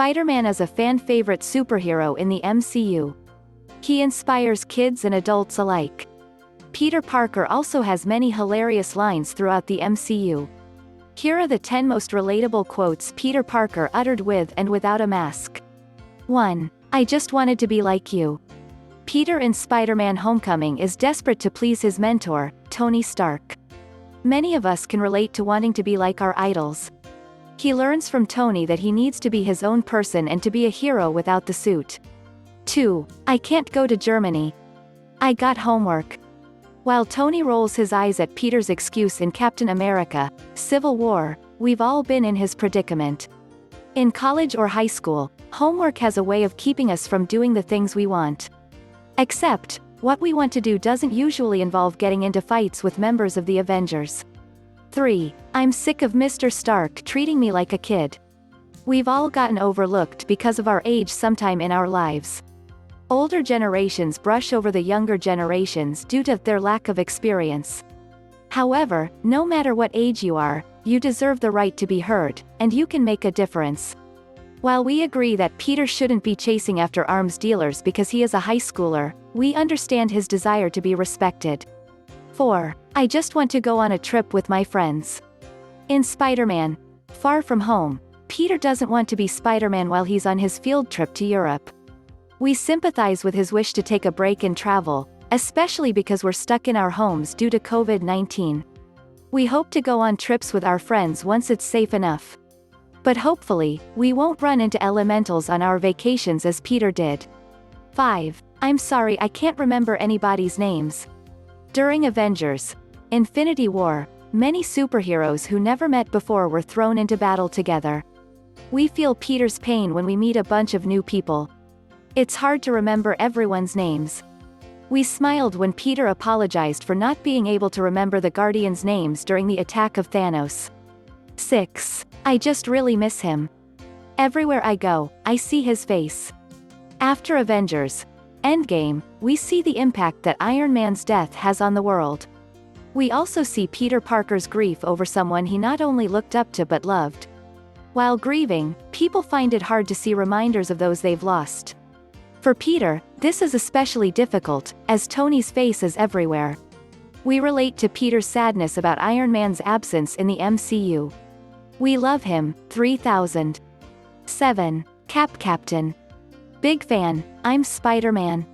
Spider-Man is a fan-favorite superhero in the MCU. He inspires kids and adults alike. Peter Parker also has many hilarious lines throughout the MCU. Here are the 10 most relatable quotes Peter Parker uttered with and without a mask. 1. I just wanted to be like you. Peter in Spider-Man Homecoming is desperate to please his mentor, Tony Stark. Many of us can relate to wanting to be like our idols. He learns from Tony that he needs to be his own person and to be a hero without the suit. 2. I can't go to Germany. I got homework. While Tony rolls his eyes at Peter's excuse in Captain America: Civil War, we've all been in his predicament. In college or high school, homework has a way of keeping us from doing the things we want. Except, what we want to do doesn't usually involve getting into fights with members of the Avengers. 3. I'm sick of Mr. Stark treating me like a kid. We've all gotten overlooked because of our age sometime in our lives. Older generations brush over the younger generations due to their lack of experience. However, no matter what age you are, you deserve the right to be heard, and you can make a difference. While we agree that Peter shouldn't be chasing after arms dealers because he is a high schooler, we understand his desire to be respected. 4. I just want to go on a trip with my friends. In Spider-Man: Far From Home, Peter doesn't want to be Spider-Man while he's on his field trip to Europe. We sympathize with his wish to take a break and travel, especially because we're stuck in our homes due to COVID-19. We hope to go on trips with our friends once it's safe enough. But hopefully, we won't run into elementals on our vacations as Peter did. 5. I'm sorry I can't remember anybody's names. During Avengers: Infinity War, many superheroes who never met before were thrown into battle together. We feel Peter's pain when we meet a bunch of new people. It's hard to remember everyone's names. We smiled when Peter apologized for not being able to remember the Guardians' names during the attack of Thanos. 6. I just really miss him. Everywhere I go, I see his face. After Avengers: Endgame, we see the impact that Iron Man's death has on the world. We also see Peter Parker's grief over someone he not only looked up to but loved. While grieving, people find it hard to see reminders of those they've lost. For Peter, this is especially difficult, as Tony's face is everywhere. We relate to Peter's sadness about Iron Man's absence in the MCU. We love him. 3000. 7. Cap Captain. Big fan, I'm Spider-Man.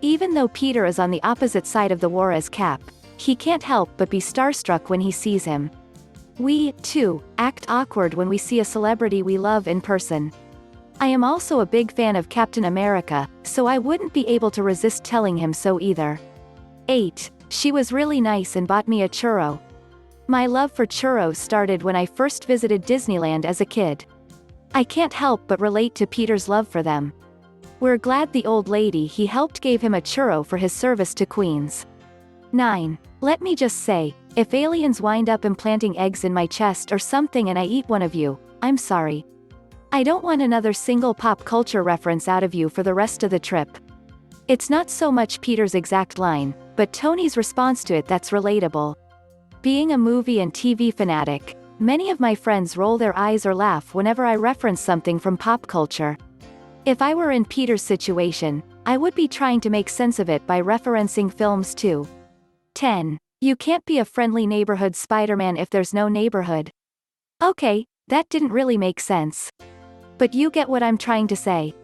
Even though Peter is on the opposite side of the war as Cap, he can't help but be starstruck when he sees him. We, too, act awkward when we see a celebrity we love in person. I am also a big fan of Captain America, so I wouldn't be able to resist telling him so either. 8. She was really nice and bought me a churro. My love for churros started when I first visited Disneyland as a kid. I can't help but relate to Peter's love for them. We're glad the old lady he helped gave him a churro for his service to Queens. 9. Let me just say, if aliens wind up implanting eggs in my chest or something and I eat one of you, I'm sorry. I don't want another single pop culture reference out of you for the rest of the trip. It's not so much Peter's exact line, but Tony's response to it that's relatable. Being a movie and TV fanatic, many of my friends roll their eyes or laugh whenever I reference something from pop culture. If I were in Peter's situation, I would be trying to make sense of it by referencing films too. 10. You can't be a friendly neighborhood Spider-Man if there's no neighborhood. Okay, that didn't really make sense. But you get what I'm trying to say.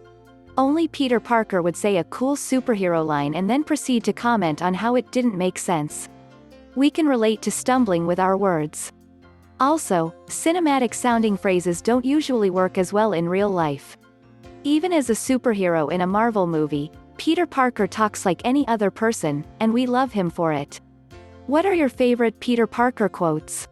Only Peter Parker would say a cool superhero line and then proceed to comment on how it didn't make sense. We can relate to stumbling with our words. Also, cinematic-sounding phrases don't usually work as well in real life. Even as a superhero in a Marvel movie, Peter Parker talks like any other person, and we love him for it. What are your favorite Peter Parker quotes?